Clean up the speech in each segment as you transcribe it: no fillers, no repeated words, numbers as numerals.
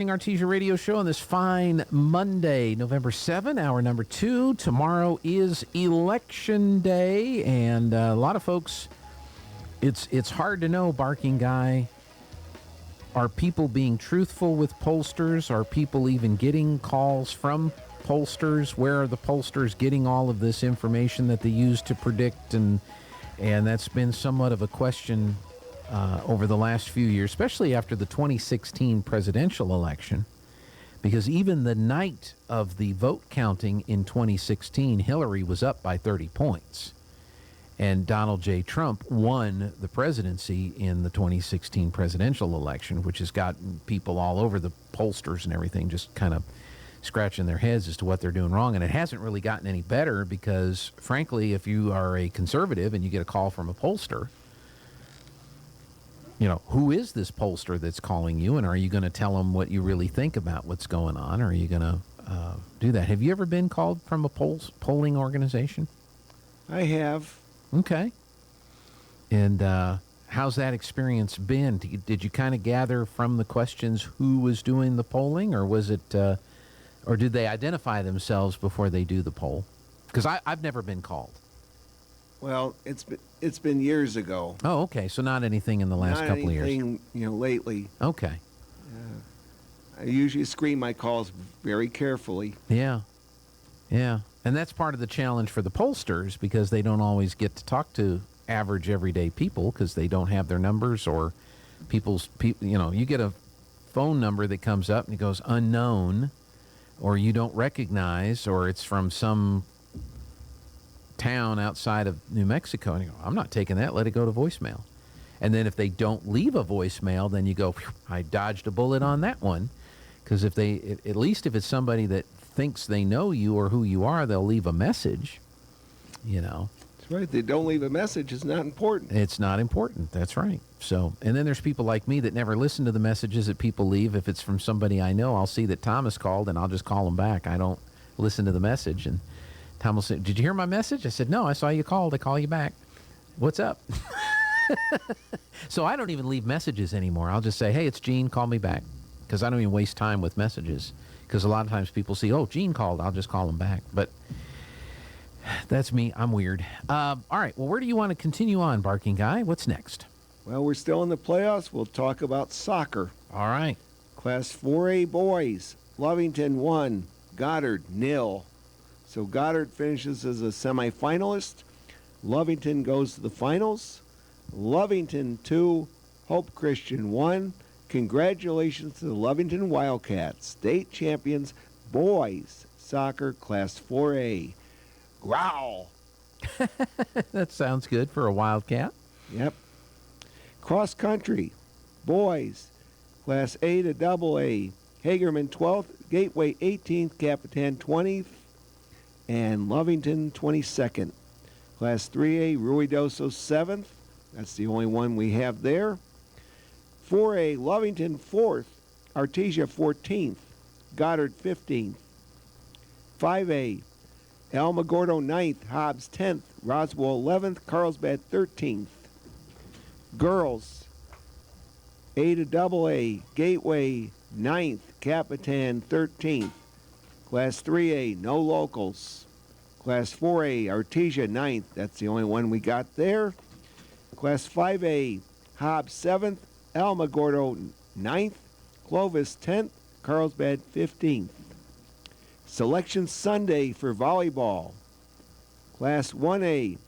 Artesia Radio Show on this fine Monday, November 7, hour number 2. Tomorrow is Election Day, and a lot of folks, it's hard to know, Barking Guy. Are people being truthful with pollsters? Are people even getting calls from pollsters? Where are the pollsters getting all of this information that they use to predict? And that's been somewhat of a question over the last few years, especially after the 2016 presidential election, because even the night of the vote counting in 2016, Hillary was up by 30 points. And Donald J. Trump won the presidency in the 2016 presidential election, which has gotten people all over, the pollsters and everything, just kind of scratching their heads as to what they're doing wrong. And it hasn't really gotten any better because, frankly, if you are a conservative and you get a call from a pollster, you know, who is this pollster that's calling you, and are you going to tell them what you really think about what's going on, or are you going to do that? Have you ever been called from a polling organization? I have. Okay. And how's that experience been? Did you kind of gather from the questions who was doing the polling, or was it, or did they identify themselves before they do the poll? Because I've never been called. Well, it's been years ago. Oh, okay. So not anything in the last couple of years. Not anything, lately. Okay. I usually screen my calls very carefully. Yeah. Yeah. And that's part of the challenge for the pollsters, because they don't always get to talk to average everyday people because they don't have their numbers, or you get a phone number that comes up and it goes unknown, or you don't recognize, or it's from some town outside of New Mexico, and you go, I'm not taking that, let it go to voicemail. And then if they don't leave a voicemail, then you go, I dodged a bullet on that one. Because at least if it's somebody that thinks they know you or who you are, they'll leave a message, That's right. They don't leave a message. It's not important. It's not important. That's right. So, and then there's people like me that never listen to the messages that people leave. If it's from somebody I know, I'll see that Thomas called and I'll just call him back. I don't listen to the message. And Tom will say, did you hear my message? I said, no, I saw you called. I call you back. What's up? So I don't even leave messages anymore. I'll just say, hey, it's Gene, call me back. Because I don't even waste time with messages. Because a lot of times people see, oh, Gene called, I'll just call him back. But that's me. I'm weird. All right. Well, where do you want to continue on, Barking Guy? What's next? Well, we're still in the playoffs. We'll talk about soccer. All right. Class 4A boys. Lovington 1, Goddard 0. So Goddard finishes as a semifinalist. Lovington goes to the finals. Lovington 2, Hope Christian 1. Congratulations to the Lovington Wildcats, state champions, boys soccer class 4A. Growl. That sounds good for a Wildcat. Yep. Cross country, boys, class A to double A. Hagerman 12th, Gateway 18th, Capitan 20th, and Lovington 22nd. Class 3A, Ruidoso 7th. That's the only one we have there. 4A, Lovington 4th, Artesia 14th, Goddard 15th. 5A, Alamogordo 9th, Hobbs 10th, Roswell 11th, Carlsbad 13th. Girls, A to double A, Gateway 9th, Capitan 13th. Class 3A, no locals. Class 4A, Artesia 9th, that's the only one we got there. Class 5A, Hobbs 7th, Alamogordo 9th, Clovis 10th, Carlsbad 15th. Selection Sunday for volleyball. Class 1A,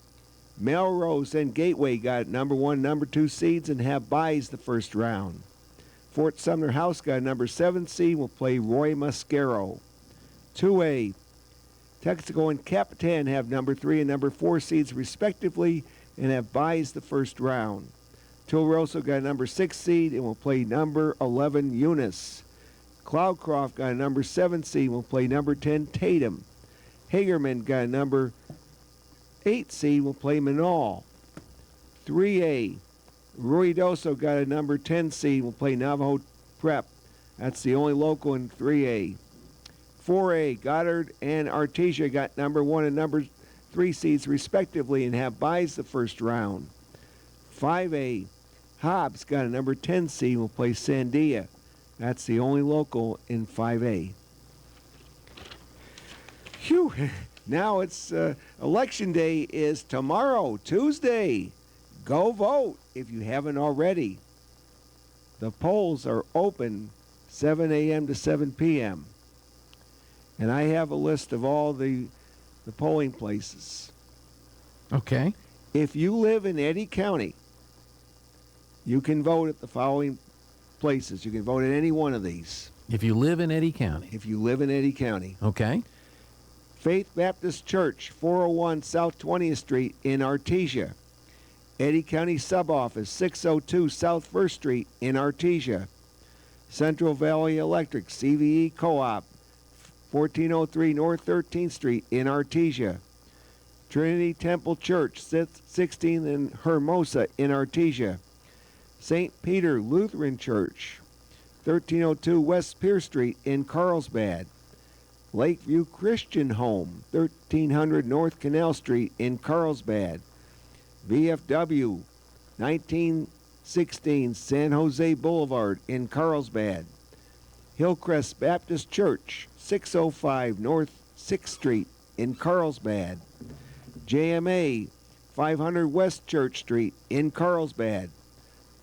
Melrose and Gateway got number 1, number 2 seeds and have byes the first round. Fort Sumner House got a number 7 seed, will play Roy Mascaro. 2A, Texaco and Capitan have number 3 and number 4 seeds respectively and have byes the first round. Tularosa got a number 6 seed and will play number 11 Eunice. Cloudcroft got a number 7 seed and will play number 10 Tatum. Hagerman got a number 8 seed and will play Manal. 3A, Ruidoso got a number 10 seed and will play Navajo Prep. That's the only local in 3A. 4A, Goddard and Artesia got number 1 and number 3 seeds respectively and have byes the first round. 5A, Hobbs got a number 10 seed and will play Sandia. That's the only local in 5A. Phew. Now it's Election Day is tomorrow, Tuesday. Go vote if you haven't already. The polls are open 7 a.m. to 7 p.m. And I have a list of all the polling places. Okay. If you live in Eddy County, you can vote at the following places. You can vote at any one of these. If you live in Eddy County. If you live in Eddy County. Okay. Faith Baptist Church, 401 South 20th Street in Artesia. Eddy County Sub-Office, 602 South 1st Street in Artesia. Central Valley Electric, CVE Co-op, 1403 North 13th Street in Artesia. Trinity Temple Church, 16th and Hermosa in Artesia. St. Peter Lutheran Church, 1302 West Pierce Street in Carlsbad. Lakeview Christian Home, 1300 North Canal Street in Carlsbad. VFW, 1916 San Jose Boulevard in Carlsbad. Hillcrest Baptist Church, 605 North 6th Street in Carlsbad. JMA, 500 West Church Street in Carlsbad.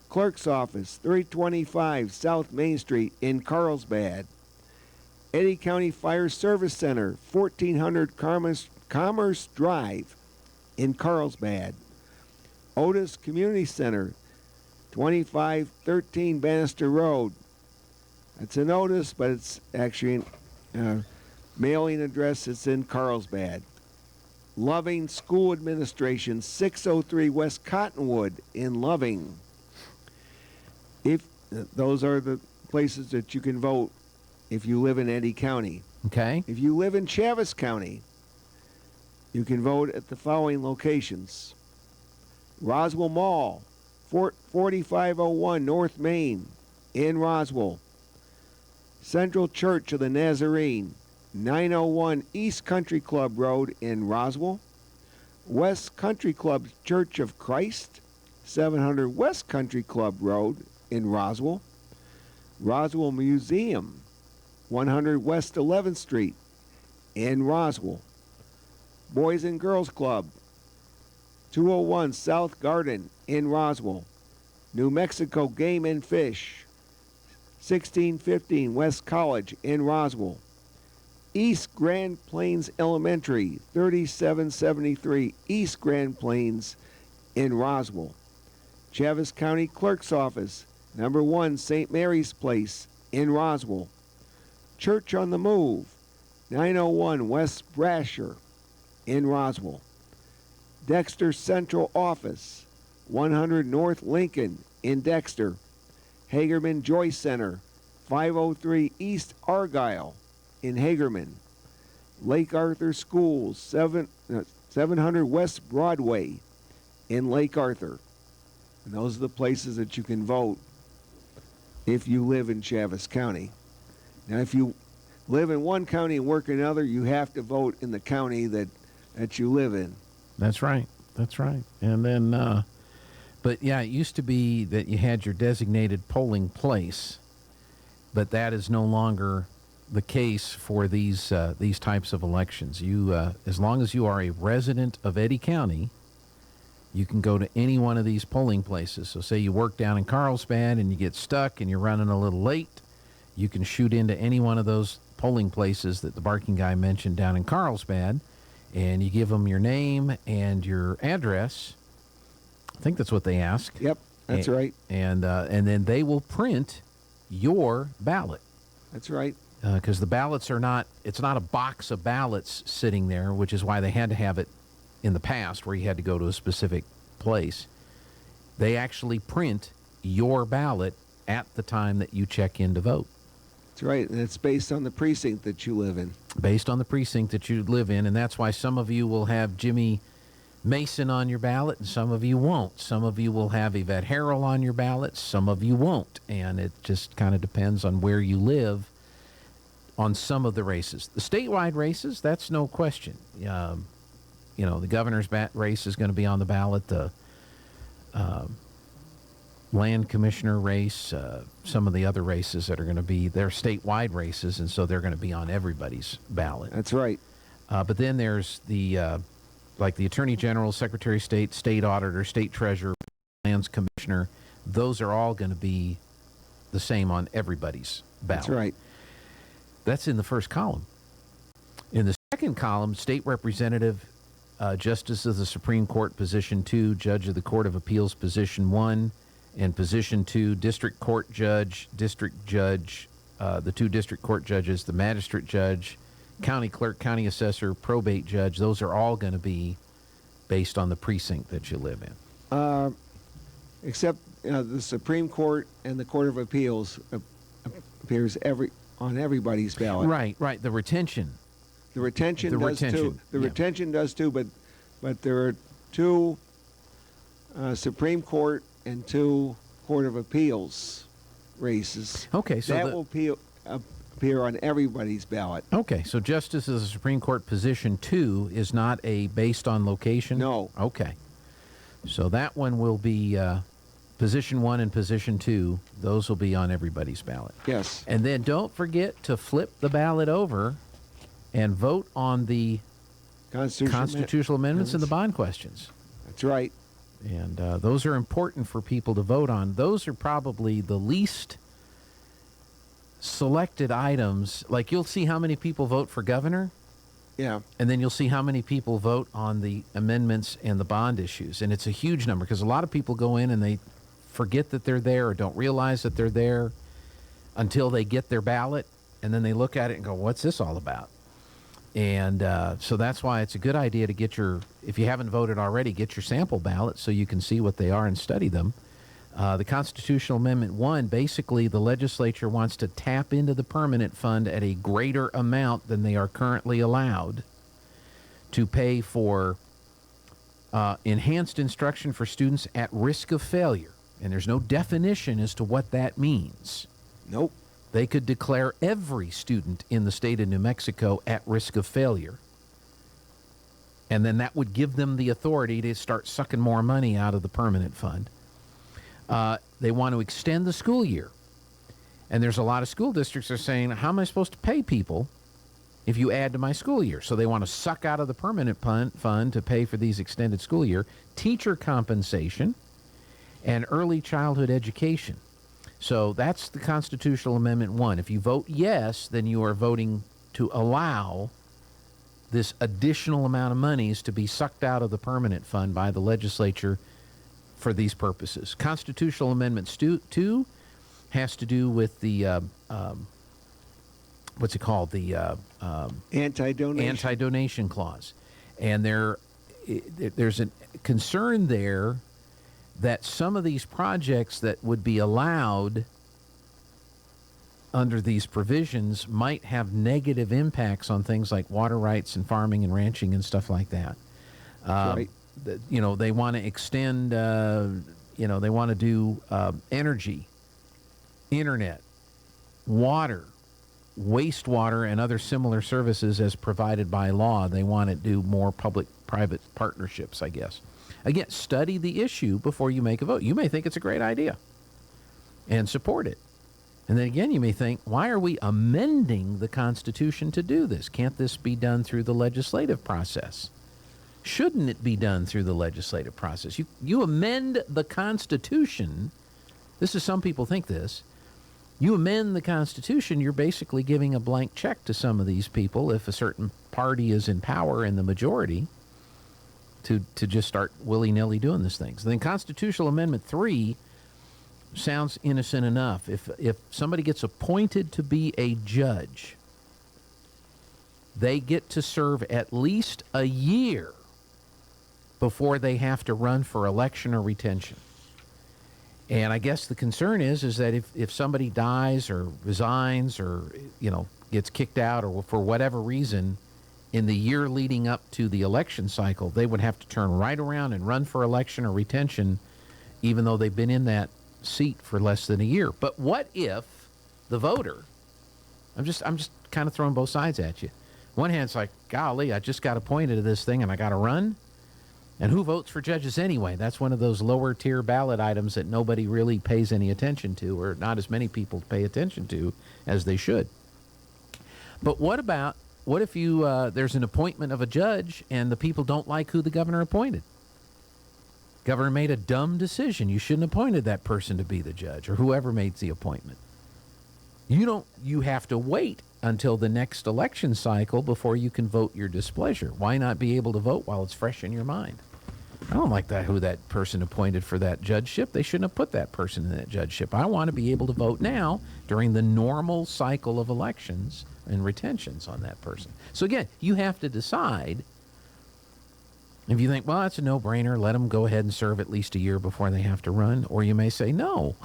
Clerk's Office, 325 South Main Street in Carlsbad. Eddy County Fire Service Center, 1400 Commerce Drive in Carlsbad. Otis Community Center, 2513 Bannister Road. It's an Otis, but it's actually a mailing address. It's in Carlsbad. Loving School Administration, 603 West Cottonwood in Loving. If those are the places that you can vote if you live in Eddy County. Okay. If you live in Chaves County, you can vote at the following locations. Roswell Mall, 4501 North Main in Roswell. Central Church of the Nazarene, 901 East Country Club Road in Roswell. West Country Club Church of Christ, 700 West Country Club Road in Roswell. Roswell Museum, 100 West 11th Street in Roswell. Boys and Girls Club, 201 South Garden in Roswell. New Mexico Game and Fish, 1615 West College in Roswell. East Grand Plains Elementary, 3773 East Grand Plains in Roswell. Chaves County Clerk's Office, number 1 St. Mary's Place in Roswell. Church on the Move, 901 West Brasher in Roswell. Dexter Central Office, 100 North Lincoln in Dexter. Hagerman Joy Center, 503 East Argyle in Hagerman. Lake Arthur Schools, 700 West Broadway in Lake Arthur. And those are the places that you can vote if you live in Chaves County. Now, if you live in one county and work in another, you have to vote in the county that you live in. That's right. That's right. And then, but yeah, it used to be that you had your designated polling place, but that is no longer the case for these types of elections. You, as long as you are a resident of Eddy County, you can go to any one of these polling places. So say you work down in Carlsbad and you get stuck and you're running a little late, you can shoot into any one of those polling places that the barking guy mentioned down in Carlsbad, and you give them your name and your address. I think that's what they ask. Yep, that's right. And then they will print your ballot. That's right. Because the ballots are not, it's not a box of ballots sitting there, which is why they had to have it in the past where you had to go to a specific place. They actually print your ballot at the time that you check in to vote. That's right, and it's based on the precinct that you live in. Based on the precinct that you live in, and that's why some of you will have Jimmy Mason on your ballot, and some of you won't. Some of you will have Yvette Harrell on your ballot, some of you won't, and it just kind of depends on where you live on some of the races. The statewide races, that's no question. You know, the governor's race is going to be on the ballot. The land commissioner race, some of the other races that are going to be, they're statewide races, and so they're going to be on everybody's ballot. That's right. But then there's like the Attorney General, Secretary of State, State Auditor, State Treasurer, Lands Commissioner. Those are all going to be the same on everybody's ballot. That's right. That's in the first column. In the second column, State Representative, Justice of the Supreme Court, Position 2, Judge of the Court of Appeals, Position 1, and Position 2, District Court Judge, District Judge, the 2 District Court Judges, the Magistrate Judge, County Clerk, County Assessor, Probate Judge. Those are all going to be based on the precinct that you live in. Except the Supreme Court and the Court of Appeals appears on everybody's ballot. Right. The retention. The retention does too. The yeah. retention does too, but there are 2 Supreme Court and 2 Court of Appeals races. Okay, so that will appear on everybody's ballot. Okay, so Justice of the Supreme Court Position 2 is not based on location? No. Okay. So that one will be Position 1 and Position 2. Those will be on everybody's ballot. Yes. And then don't forget to flip the ballot over and vote on the constitutional amendments and the bond questions. That's right. And those are important for people to vote on. Those are probably the least selected items. Like, you'll see how many people vote for governor. Yeah. And then you'll see how many people vote on the amendments and the bond issues. And it's a huge number because a lot of people go in and they forget that they're there or don't realize that they're there until they get their ballot. And then they look at it and go, what's this all about? And so that's why it's a good idea to get if you haven't voted already, get your sample ballot so you can see what they are and study them. The Constitutional Amendment 1, basically the legislature wants to tap into the permanent fund at a greater amount than they are currently allowed to pay for enhanced instruction for students at risk of failure. And there's no definition as to what that means. Nope. They could declare every student in the state of New Mexico at risk of failure. And then that would give them the authority to start sucking more money out of the permanent fund. They want to extend the school year. And there's a lot of school districts that are saying, how am I supposed to pay people if you add to my school year? So they want to suck out of the permanent fund to pay for these extended school year, teacher compensation, and early childhood education. So that's the Constitutional Amendment 1. If you vote yes, then you are voting to allow this additional amount of monies to be sucked out of the permanent fund by the legislature for these purposes. Constitutional Amendment 2 has to do with the, what's it called? The anti-donation clause. And there's a concern there that some of these projects that would be allowed under these provisions might have negative impacts on things like water rights and farming and ranching and stuff like that. Right. They want to extend, they want to do energy, internet, water, wastewater, and other similar services as provided by law. They want to do more public-private partnerships, I guess. Again, study the issue before you make a vote. You may think it's a great idea and support it. And then again, you may think, why are we amending the Constitution to do this? Can't this be done through the legislative process? Shouldn't it be done through the legislative process? You amend the Constitution. This is, some people think this. You amend the Constitution, you're basically giving a blank check to some of these people if a certain party is in power in the majority to just start willy-nilly doing these things. Then Constitutional Amendment 3 sounds innocent enough. If somebody gets appointed to be a judge, they get to serve at least a year before they have to run for election or retention. And I guess the concern is that if somebody dies or resigns or, gets kicked out or for whatever reason, in the year leading up to the election cycle, they would have to turn right around and run for election or retention, even though they've been in that seat for less than a year. But what if the voter, I'm just kind of throwing both sides at you. One hand, it's like, golly, I just got appointed to this thing and I got to run. And who votes for judges anyway? That's one of those lower tier ballot items that nobody really pays any attention to, or not as many people pay attention to as they should. But what if you there's an appointment of a judge and the people don't like who the governor appointed? Governor made a dumb decision. You shouldn't have appointed that person to be the judge, or whoever made the appointment. You have to wait until the next election cycle before you can vote your displeasure. Why not be able to vote while it's fresh in your mind? I don't like that, who that person appointed for that judgeship. They shouldn't have put that person in that judgeship. I want to be able to vote now during the normal cycle of elections and retentions on that person. So again, you have to decide. If you think, well, that's a no-brainer, let them go ahead and serve at least a year before they have to run. Or you may say, no.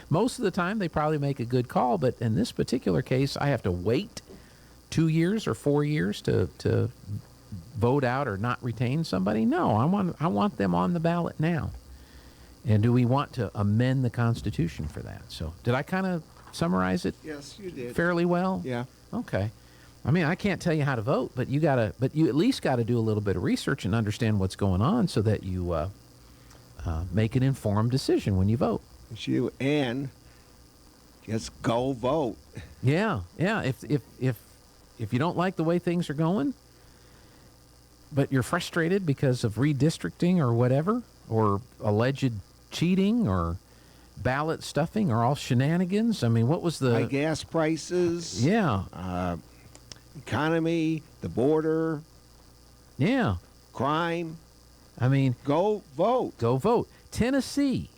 Most of the time, they probably make a good call. But in this particular case, I have to wait 2 years or 4 years to vote out or not retain somebody. No, I want them on the ballot now. And do we want to amend the Constitution for that? So did I kind of summarize it? Yes, you did. Fairly well? Yeah. Okay. I mean, I can't tell you how to vote, but you at least got to do a little bit of research and understand what's going on so that you make an informed decision when you vote. And just go vote. Yeah. If you don't like the way things are going, but you're frustrated because of redistricting or whatever, or alleged cheating or ballot stuffing or all shenanigans. I mean, what was the high gas prices? Yeah. Economy, the border, Yeah. crime. I mean, Go vote. go vote. Tennessee.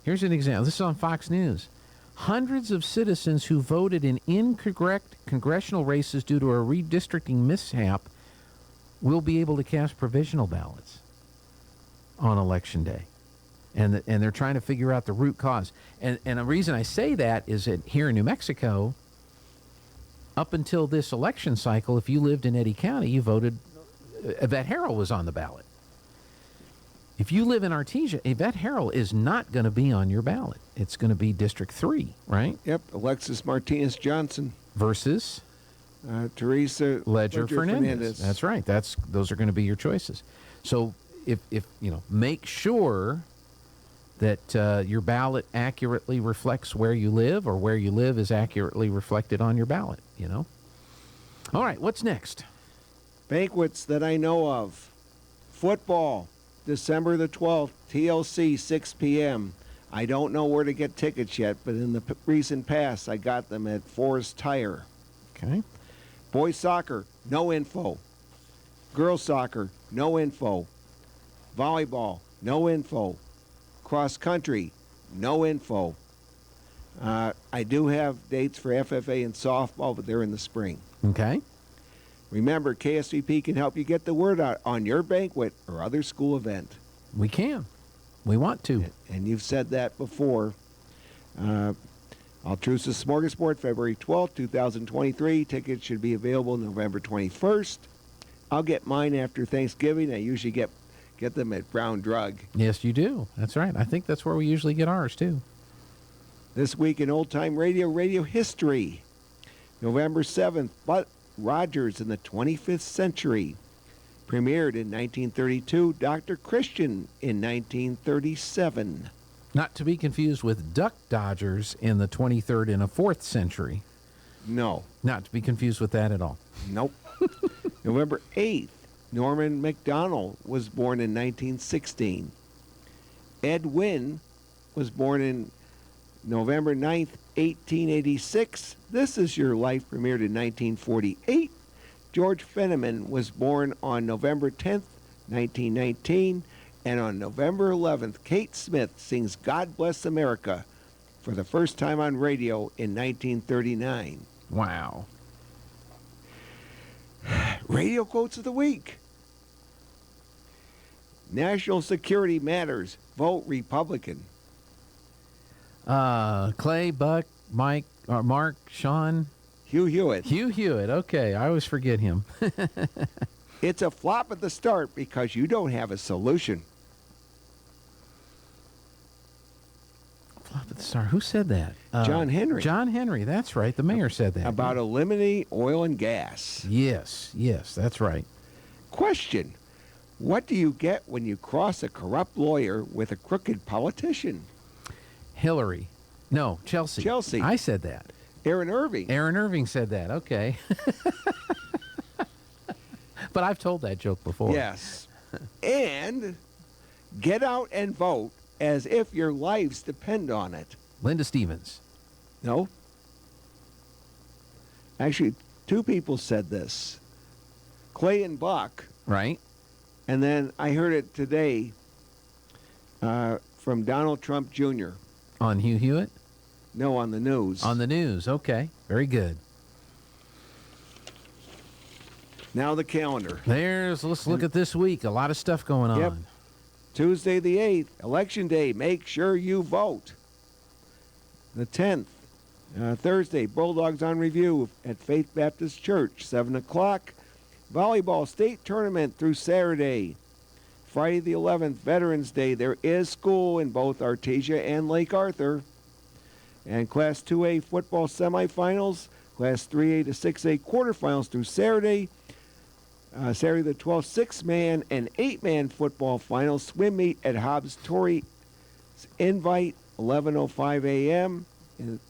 Here's an example. This is on Fox News. Hundreds of citizens who voted in incorrect congressional races due to a redistricting mishap will be able to cast provisional ballots on Election Day. And they're trying to figure out the root cause. And the reason I say that is that here in New Mexico, up until this election cycle, if you lived in Eddy County, you voted, Yvette Harrell was on the ballot. If you live in Artesia, Yvette Harrell is not going to be on your ballot. It's going to be District 3, right? Yep, Alexis Martinez Johnson Versus Teresa Ledger Fernandez. That's right. Those are going to be your choices. So if make sure that your ballot accurately reflects where you live, or where you live is accurately reflected on your ballot, All right, what's next? Banquets that I know of. Football, December the 12th, TLC, 6 p.m. I don't know where to get tickets yet, but in the recent past, I got them at Forest Tire. Okay. Boys soccer, no info. Girls soccer, no info. Volleyball, no info. Cross country, no info. I do have dates for FFA and softball, but they're in the spring. Okay. Remember, KSVP can help you get the word out on your banquet or other school event. We can. We want to. And you've said that before. Altrusa's Smorgasbord, February 12th, 2023. Tickets should be available November 21st. I'll get mine after Thanksgiving. I usually get them at Brown Drug. Yes, you do. That's right. I think that's where we usually get ours, too. This week in Old Time Radio history. November 7th, Buck Rogers in the 25th Century. Premiered in 1932, Dr. Christian in 1937. Not to be confused with Duck Dodgers in the 23rd and a 4th century. No. Not to be confused with that at all. Nope. November 8th, Norman MacDonald was born in 1916. Ed Wynn was born in November 9th, 1886. This Is Your Life premiered in 1948. George Fenneman was born on November 10th, 1919. And on November 11th, Kate Smith sings God Bless America for the first time on radio in 1939. Wow. Radio quotes of the week. National security matters. Vote Republican. Clay, Buck, Mike, Mark, Sean. Hugh Hewitt. Hugh Hewitt. Okay, I always forget him. It's a flop at the start because you don't have a solution. Flop at the start. Who said that? John Henry. John Henry. That's right. The mayor said that. About eliminating oil and gas. Yes, that's right. Question. What do you get when you cross a corrupt lawyer with a crooked politician? Hillary. No, Chelsea. Chelsea. I said that. Aaron Irving. Aaron Irving said that. Okay. But I've told that joke before. Yes. And get out and vote as if your lives depend on it. Linda Stevens. No. Actually, two people said this. Clay and Buck. Right. And then I heard it today from Donald Trump Jr. On Hugh Hewitt? No, on the news. On the news. Okay. Very good. Now the calendar. Let's look at this week. A lot of stuff going on. Yep. Tuesday the 8th, Election Day. Make sure you vote. The 10th, Thursday, Bulldogs on Review at Faith Baptist Church, 7 o'clock. Volleyball State Tournament through Saturday. Friday the 11th, Veterans Day. There is school in both Artesia and Lake Arthur. And Class 2A football semifinals, Class 3A to 6A quarterfinals through Saturday. Saturday the 12th, 6-man and 8-man football finals. Swim meet at Hobbs Torrey. Invite, 11:05 a.m.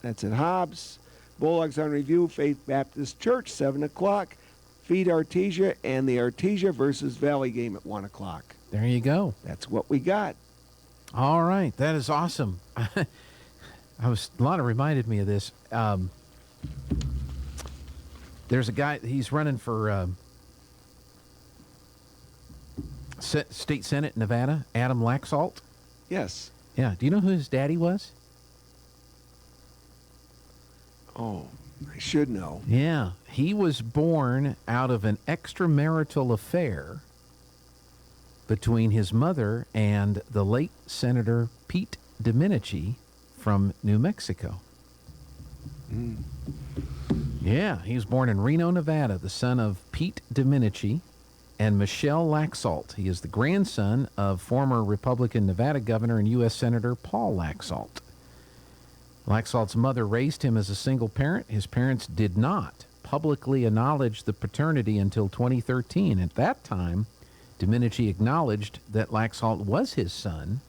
That's at Hobbs. Bulldogs on Review, Faith Baptist Church, 7 o'clock. Feed Artesia and the Artesia versus Valley game at 1 o'clock. There you go. That's what we got. All right. That is awesome. Lana reminded me of this. There's a guy, he's running for State Senate, Nevada, Adam Laxalt. Yes. Yeah. Do you know who his daddy was? Oh, I should know. Yeah. He was born out of an extramarital affair between his mother and the late Senator Pete Domenici from New Mexico. Yeah, he was born in Reno, Nevada, the son of Pete Domenici and Michelle Laxalt. He is the grandson of former Republican Nevada Governor and U.S. Senator Paul Laxalt. Laxalt's mother raised him as a single parent. His parents did not publicly acknowledge the paternity until 2013. At that time, Domenici acknowledged that Laxalt was his son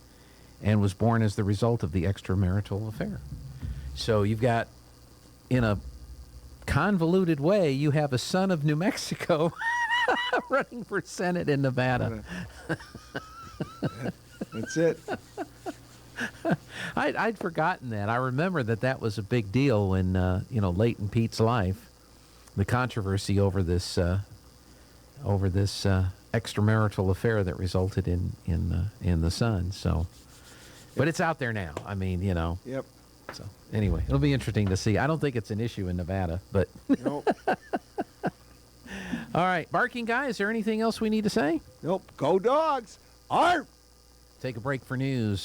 and was born as the result of the extramarital affair. So you've got, in a convoluted way, you have a son of New Mexico running for Senate in Nevada. That's it. I'd forgotten that. I remember that was a big deal in late in Pete's life, the controversy over this extramarital affair that resulted in the son. So, but it's out there now. I mean, Yep. So anyway, it'll be interesting to see. I don't think it's an issue in Nevada, but Nope. all right, Barking Guy, is there anything else we need to say? Nope. Go Dogs. Arf! Take a break for news.